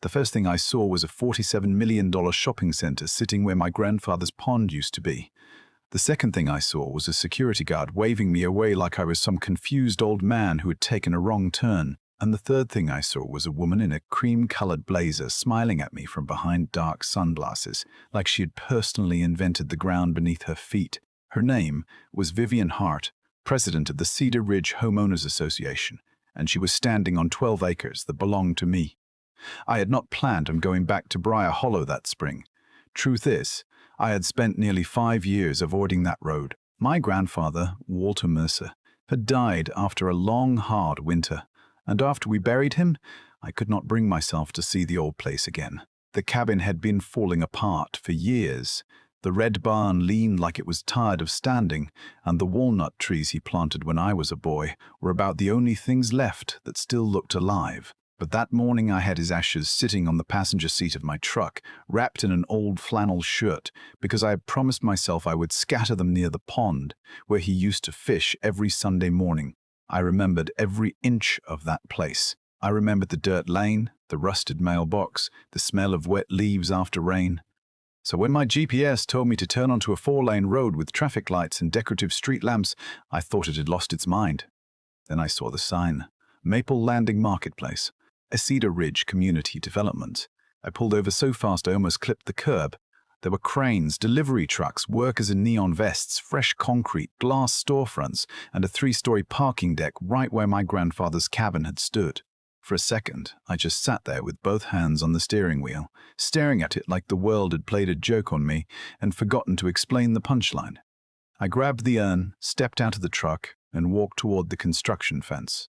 The first thing I saw was a $47 million shopping center sitting where my grandfather's pond used to be. The second thing I saw was a security guard waving me away like I was some confused old man who had taken a wrong turn. And the third thing I saw was a woman in a cream-colored blazer smiling at me from behind dark sunglasses, like she had personally invented the ground beneath her feet. Her name was Vivian Hart, president of the Cedar Ridge Homeowners Association, and she was standing on 12 acres that belonged to me. I had not planned on going back to Briar Hollow that spring. Truth is, I had spent nearly 5 years avoiding that road. My grandfather, Walter Mercer, had died after a long, hard winter. And after we buried him, I could not bring myself to see the old place again. The cabin had been falling apart for years. The red barn leaned like it was tired of standing, and the walnut trees he planted when I was a boy were about the only things left that still looked alive. But that morning I had his ashes sitting on the passenger seat of my truck, wrapped in an old flannel shirt, because I had promised myself I would scatter them near the pond, where he used to fish every Sunday morning. I remembered every inch of that place. I remembered the dirt lane, the rusted mailbox, the smell of wet leaves after rain. So when my GPS told me to turn onto a 4-lane road with traffic lights and decorative street lamps, I thought it had lost its mind. Then I saw the sign, Maple Landing Marketplace, a Cedar Ridge community development. I pulled over so fast I almost clipped the curb. There were cranes, delivery trucks, workers in neon vests, fresh concrete, glass storefronts, and a 3-story parking deck right where my grandfather's cabin had stood. For a second, I just sat there with both hands on the steering wheel, staring at it like the world had played a joke on me and forgotten to explain the punchline. I grabbed the urn, stepped out of the truck, and walked toward the construction fence.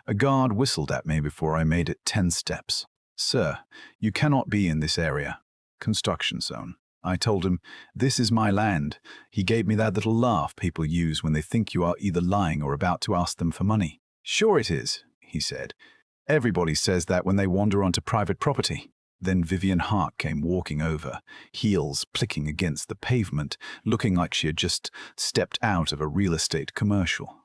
A guard whistled at me before I made it 10 steps. "Sir, you cannot be in this area. Construction zone." I told him, "This is my land." He gave me that little laugh people use when they think you are either lying or about to ask them for money. "Sure it is," he said. "Everybody says that when they wander onto private property." Then Vivian Hart came walking over, heels clicking against the pavement, looking like she had just stepped out of a real estate commercial.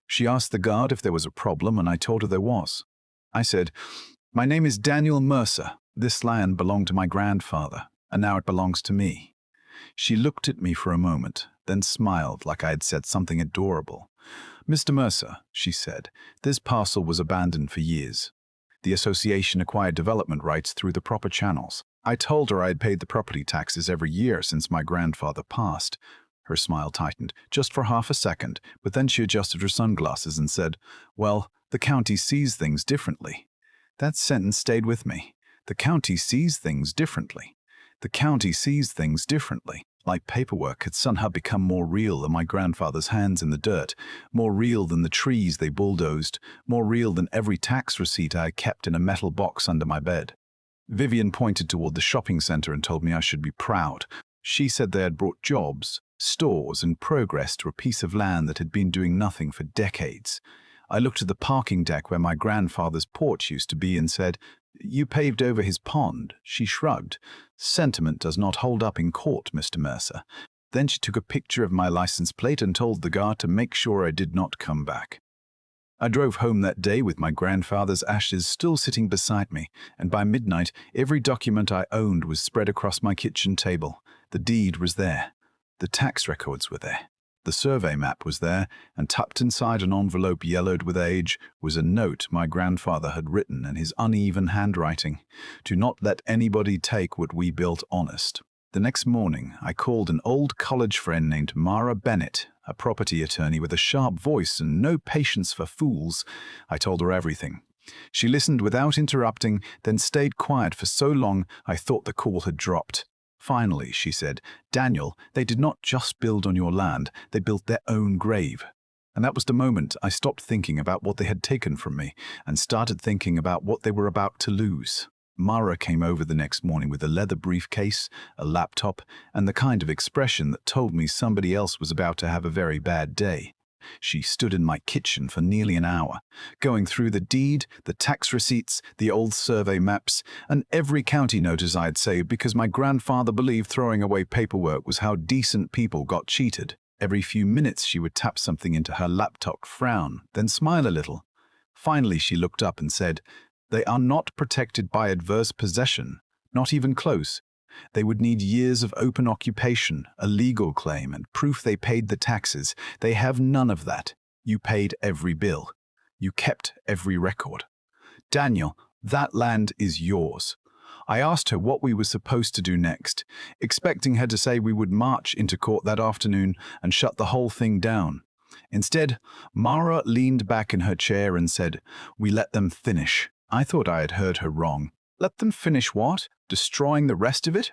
She asked the guard if there was a problem, and I told her there was. I said, "My name is Daniel Mercer. This land belonged to my grandfather, and now it belongs to me." She looked at me for a moment, then smiled like I had said something adorable. "Mr. Mercer," she said, "this parcel was abandoned for years. The association acquired development rights through the proper channels. I told her I had paid the property taxes every year since my grandfather passed." Her smile tightened, just for half a second, but then she adjusted her sunglasses and said, "Well, the county sees things differently." That sentence stayed with me. The county sees things differently. The county sees things differently. Like paperwork had somehow become more real than my grandfather's hands in the dirt, more real than the trees they bulldozed, more real than every tax receipt I kept in a metal box under my bed. Vivian pointed toward the shopping center and told me I should be proud. She said they had brought jobs, stores, and progress to a piece of land that had been doing nothing for decades. I looked at the parking deck where my grandfather's porch used to be and said, "You paved over his pond." She shrugged. "Sentiment does not hold up in court, Mr. Mercer." Then she took a picture of my license plate and told the guard to make sure I did not come back. I drove home that day with my grandfather's ashes still sitting beside me, and by midnight every document I owned was spread across my kitchen table. The deed was there. The tax records were there. The survey map was there, and tucked inside an envelope yellowed with age was a note my grandfather had written in his uneven handwriting: "Do not let anybody take what we built honest." The next morning, I called an old college friend named Mara Bennett, a property attorney with a sharp voice and no patience for fools. I told her everything. She listened without interrupting, then stayed quiet for so long I thought the call had dropped. Finally, she said, "Daniel, they did not just build on your land, they built their own grave." And that was the moment I stopped thinking about what they had taken from me and started thinking about what they were about to lose. Mara came over the next morning with a leather briefcase, a laptop, and the kind of expression that told me somebody else was about to have a very bad day. She stood in my kitchen for nearly an hour, going through the deed, the tax receipts, the old survey maps, and every county notice I had saved because my grandfather believed throwing away paperwork was how decent people got cheated. Every few minutes she would tap something into her laptop, frown, then smile a little. Finally she looked up and said, They are not protected by adverse possession, not even close. They would need years of open occupation, a legal claim, and proof they paid the taxes. They have none of that. You paid every bill. You kept every record. Daniel, that land is yours. I asked her what we were supposed to do next, expecting her to say we would march into court that afternoon and shut the whole thing down. Instead, Mara leaned back in her chair and said, "We let them finish." I thought I had heard her wrong. Let them finish what? Destroying the rest of it?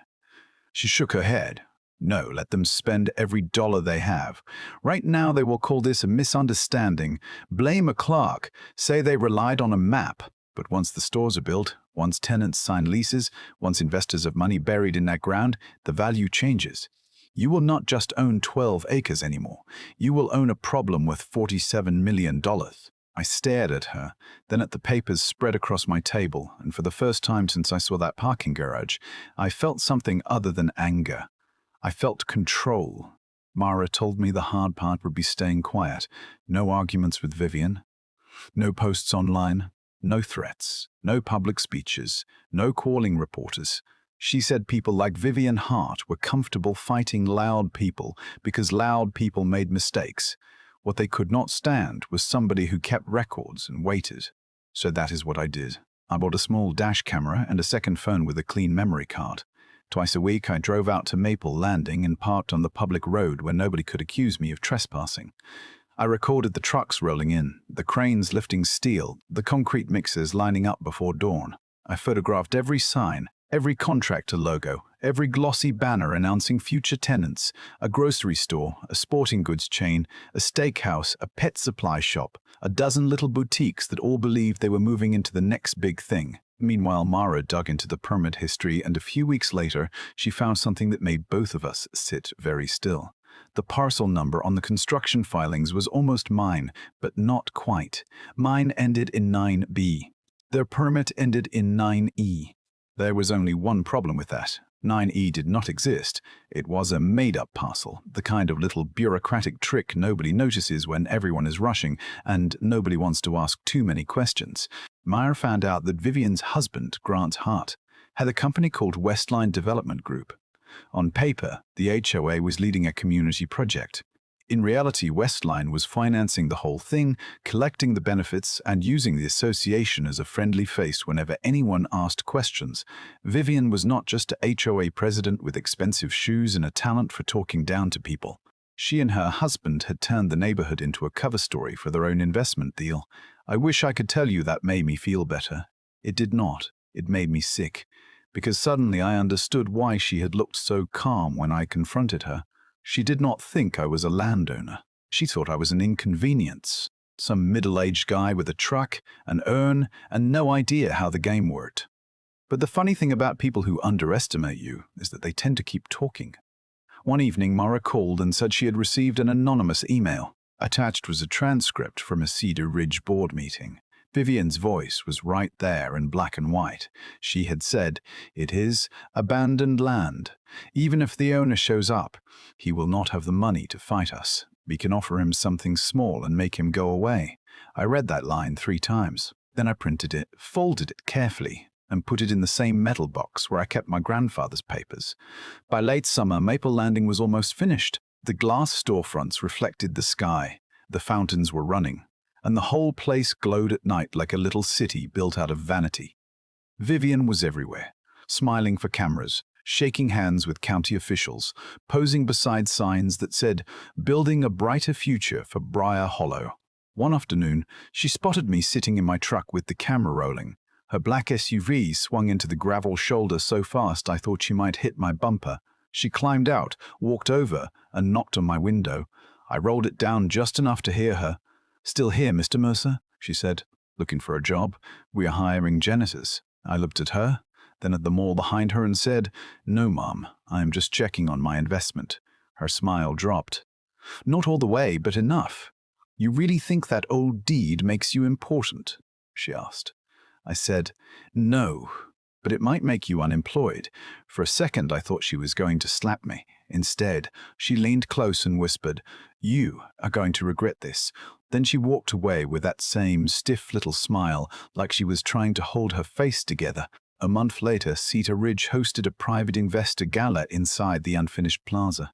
She shook her head. No, let them spend every dollar they have. Right now they will call this a misunderstanding, blame a clerk, say they relied on a map. But once the stores are built, once tenants sign leases, once investors have money buried in that ground, the value changes. You will not just own 12 acres anymore. You will own a problem worth $47 million. I stared at her, then at the papers spread across my table, and for the first time since I saw that parking garage, I felt something other than anger. I felt control. Mara told me the hard part would be staying quiet. No arguments with Vivian. No posts online. No threats. No public speeches. No calling reporters. She said people like Vivian Hart were comfortable fighting loud people because loud people made mistakes. What they could not stand was somebody who kept records and waited. So that is what I did. I bought a small dash camera and a second phone with a clean memory card. Twice a week I drove out to Maple Landing and parked on the public road where nobody could accuse me of trespassing. I recorded the trucks rolling in, the cranes lifting steel, the concrete mixers lining up before dawn. I photographed every sign, every contractor logo, every glossy banner announcing future tenants, a grocery store, a sporting goods chain, a steakhouse, a pet supply shop, a dozen little boutiques that all believed they were moving into the next big thing. Meanwhile, Mara dug into the permit history, and a few weeks later, she found something that made both of us sit very still. The parcel number on the construction filings was almost mine, but not quite. Mine ended in 9B. Their permit ended in 9E. There was only one problem with that. 9E did not exist. It was a made-up parcel, the kind of little bureaucratic trick nobody notices when everyone is rushing and nobody wants to ask too many questions. Meyer found out that Vivian's husband, Grant Hart, had a company called Westline Development Group. On paper, the HOA was leading a community project. In reality, Westline was financing the whole thing, collecting the benefits, and using the association as a friendly face whenever anyone asked questions. Vivian was not just a HOA president with expensive shoes and a talent for talking down to people. She and her husband had turned the neighborhood into a cover story for their own investment deal. I wish I could tell you that made me feel better. It did not. It made me sick. Because suddenly I understood why she had looked so calm when I confronted her. She did not think I was a landowner. She thought I was an inconvenience. Some middle-aged guy with a truck, an urn, and no idea how the game worked. But the funny thing about people who underestimate you is that they tend to keep talking. One evening, Mara called and said she had received an anonymous email. Attached was a transcript from a Cedar Ridge board meeting. Vivian's voice was right there in black and white. She had said, "It is abandoned land. Even if the owner shows up, he will not have the money to fight us. We can offer him something small and make him go away." I read that line 3 times. Then I printed it, folded it carefully, and put it in the same metal box where I kept my grandfather's papers. By late summer, Maple Landing was almost finished. The glass storefronts reflected the sky. The fountains were running. And the whole place glowed at night like a little city built out of vanity. Vivian was everywhere, smiling for cameras, shaking hands with county officials, posing beside signs that said, "Building a brighter future for Briar Hollow." One afternoon, she spotted me sitting in my truck with the camera rolling. Her black SUV swung into the gravel shoulder so fast I thought she might hit my bumper. She climbed out, walked over, and knocked on my window. I rolled it down just enough to hear her. "Still here, Mr. Mercer?" she said. "Looking for a job? We are hiring janitors." I looked at her, then at the mall behind her and said, "No, Mom, I am just checking on my investment." Her smile dropped. "Not all the way, but enough. You really think that old deed makes you important?" she asked. I said, "No, but it might make you unemployed." For a second I thought she was going to slap me. Instead, she leaned close and whispered, "You are going to regret this. Then she walked away with that same stiff little smile, like she was trying to hold her face together. A month later, Cedar Ridge hosted a private investor gala inside the unfinished plaza.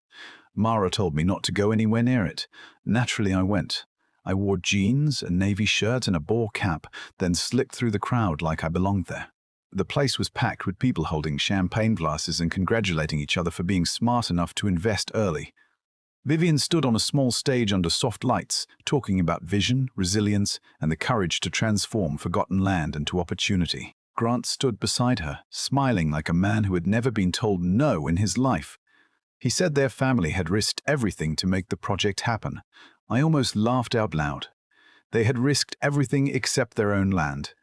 Mara told me not to go anywhere near it. Naturally, I went. I wore jeans, a navy shirt, and a ball cap, then slipped through the crowd like I belonged there. The place was packed with people holding champagne glasses and congratulating each other for being smart enough to invest early. Vivian stood on a small stage under soft lights, talking about vision, resilience, and the courage to transform forgotten land into opportunity. Grant stood beside her, smiling like a man who had never been told no in his life. He said their family had risked everything to make the project happen. I almost laughed out loud. They had risked everything except their own land.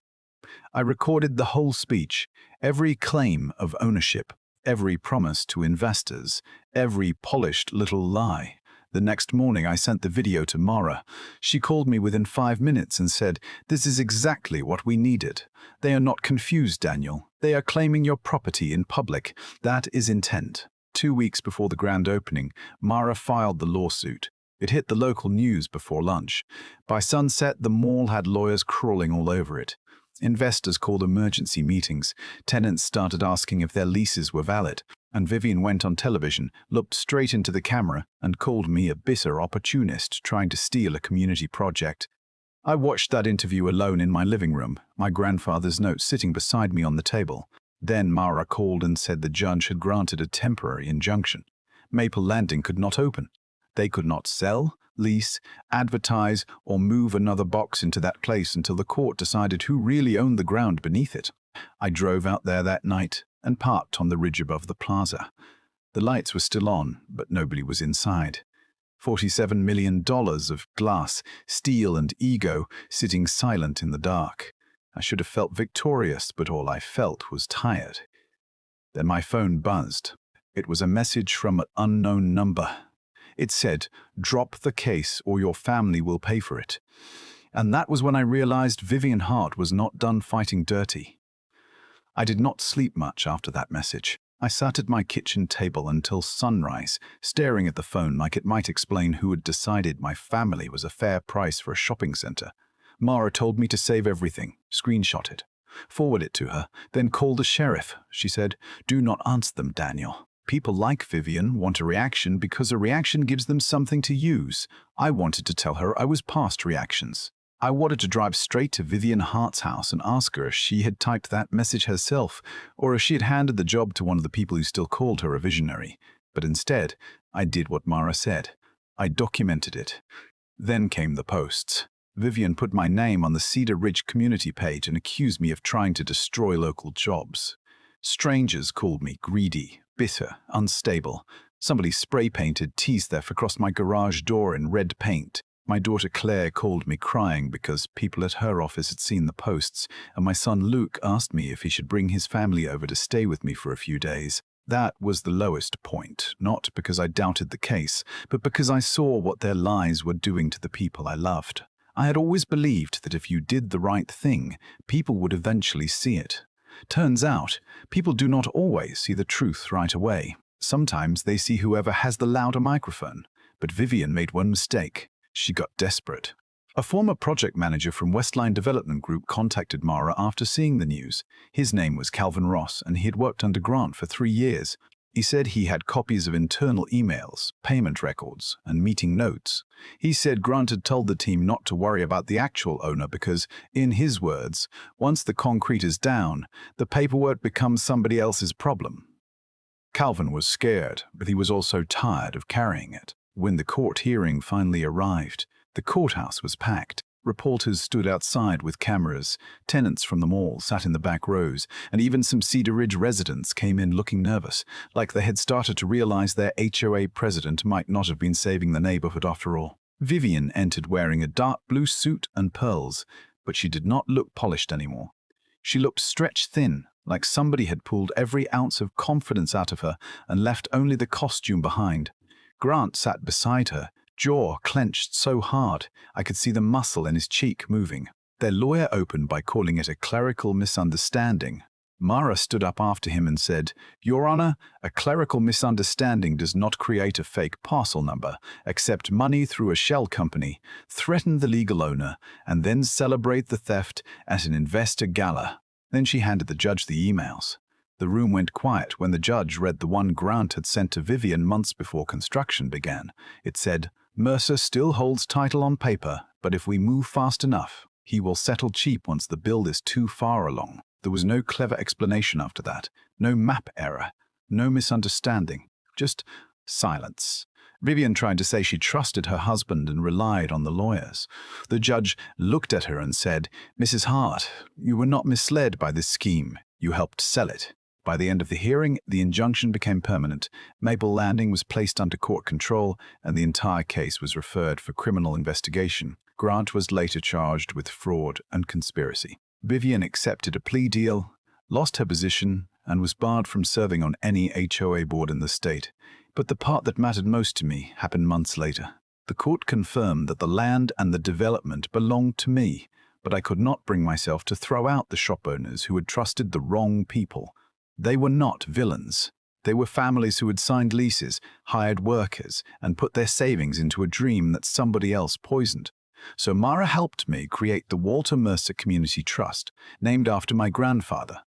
I recorded the whole speech, every claim of ownership, every promise to investors, every polished little lie. The next morning I sent the video to Mara. She called me within 5 minutes and said, "This is exactly what we needed. They are not confused, Daniel. They are claiming your property in public. That is intent." 2 weeks before the grand opening, Mara filed the lawsuit. It hit the local news before lunch. By sunset, the mall had lawyers crawling all over it. Investors called emergency meetings. Tenants started asking if their leases were valid. And Vivian went on television, looked straight into the camera, and called me a bitter opportunist trying to steal a community project. I watched that interview alone in my living room, my grandfather's note sitting beside me on the table. Then Mara called and said the judge had granted a temporary injunction. Maple Landing could not open. They could not sell, lease, advertise, or move another box into that place until the court decided who really owned the ground beneath it. I drove out there that night and parked on the ridge above the plaza. The lights were still on, but nobody was inside. $47 million of glass, steel, and ego sitting silent in the dark. I should have felt victorious, but all I felt was tired. Then my phone buzzed. It was a message from an unknown number. It said, "Drop the case or your family will pay for it." And that was when I realized Vivian Hart was not done fighting dirty. I did not sleep much after that message. I sat at my kitchen table until sunrise, staring at the phone like it might explain who had decided my family was a fair price for a shopping center. Mara told me to save everything, screenshot it, forward it to her, then call the sheriff. She said, "Do not answer them, Daniel. People like Vivian want a reaction because a reaction gives them something to use." I wanted to tell her I was past reactions. I wanted to drive straight to Vivian Hart's house and ask her if she had typed that message herself, or if she had handed the job to one of the people who still called her a visionary. But instead, I did what Mara said. I documented it. Then came the posts. Vivian put my name on the Cedar Ridge community page and accused me of trying to destroy local jobs. Strangers called me greedy, bitter, unstable. Somebody spray-painted T-Theft across my garage door in red paint. My daughter Claire called me crying because people at her office had seen the posts, and my son Luke asked me if he should bring his family over to stay with me for a few days. That was the lowest point, not because I doubted the case, but because I saw what their lies were doing to the people I loved. I had always believed that if you did the right thing, people would eventually see it. Turns out, people do not always see the truth right away. Sometimes they see whoever has the louder microphone. But Vivian made one mistake. She got desperate. A former project manager from Westline Development Group contacted Mara after seeing the news. His name was Calvin Ross, and he had worked under Grant for 3 years. He said he had copies of internal emails, payment records, and meeting notes. He said Grant had told the team not to worry about the actual owner because, in his words, once the concrete is down, the paperwork becomes somebody else's problem. Calvin was scared, but he was also tired of carrying it. When the court hearing finally arrived, the courthouse was packed. Reporters stood outside with cameras, tenants from the mall sat in the back rows, and even some Cedar Ridge residents came in looking nervous, like they had started to realize their HOA president might not have been saving the neighborhood after all. Vivian entered wearing a dark blue suit and pearls, but she did not look polished anymore. She looked stretched thin, like somebody had pulled every ounce of confidence out of her and left only the costume behind. Grant sat beside her, jaw clenched so hard I could see the muscle in his cheek moving. Their lawyer opened by calling it a clerical misunderstanding. Mara stood up after him and said, "Your Honor, a clerical misunderstanding does not create a fake parcel number, accept money through a shell company, threaten the legal owner, and then celebrate the theft at an investor gala." Then she handed the judge the emails. The room went quiet when the judge read the one Grant had sent to Vivian months before construction began. It said, "Mercer still holds title on paper, but if we move fast enough, he will settle cheap once the build is too far along." There was no clever explanation after that, no map error, no misunderstanding, just silence. Vivian tried to say she trusted her husband and relied on the lawyers. The judge looked at her and said, "Mrs. Hart, you were not misled by this scheme. You helped sell it." By the end of the hearing, the injunction became permanent. Maple Landing was placed under court control, and the entire case was referred for criminal investigation. Grant was later charged with fraud and conspiracy. Vivian accepted a plea deal, lost her position, and was barred from serving on any HOA board in the state. But the part that mattered most to me happened months later. The court confirmed that the land and the development belonged to me, but I could not bring myself to throw out the shop owners who had trusted the wrong people. They were not villains. They were families who had signed leases, hired workers, and put their savings into a dream that somebody else poisoned. So Mara helped me create the Walter Mercer Community Trust, named after my grandfather.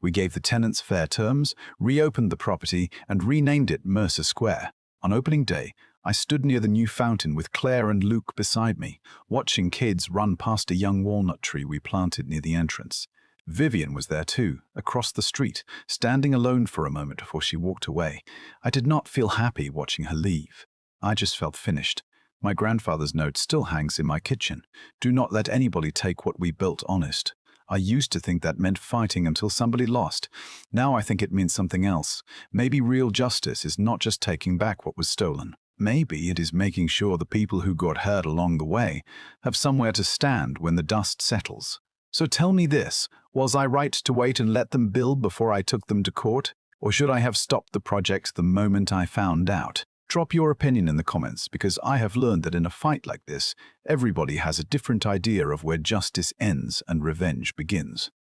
We gave the tenants fair terms, reopened the property, and renamed it Mercer Square. On opening day, I stood near the new fountain with Claire and Luke beside me, watching kids run past a young walnut tree we planted near the entrance. Vivian was there too, across the street, standing alone for a moment before she walked away. I did not feel happy watching her leave. I just felt finished. My grandfather's note still hangs in my kitchen. "Do not let anybody take what we built honest." I used to think that meant fighting until somebody lost. Now I think it means something else. Maybe real justice is not just taking back what was stolen. Maybe it is making sure the people who got hurt along the way have somewhere to stand when the dust settles. So tell me this, was I right to wait and let them build before I took them to court? Or should I have stopped the project the moment I found out? Drop your opinion in the comments, because I have learned that in a fight like this, everybody has a different idea of where justice ends and revenge begins.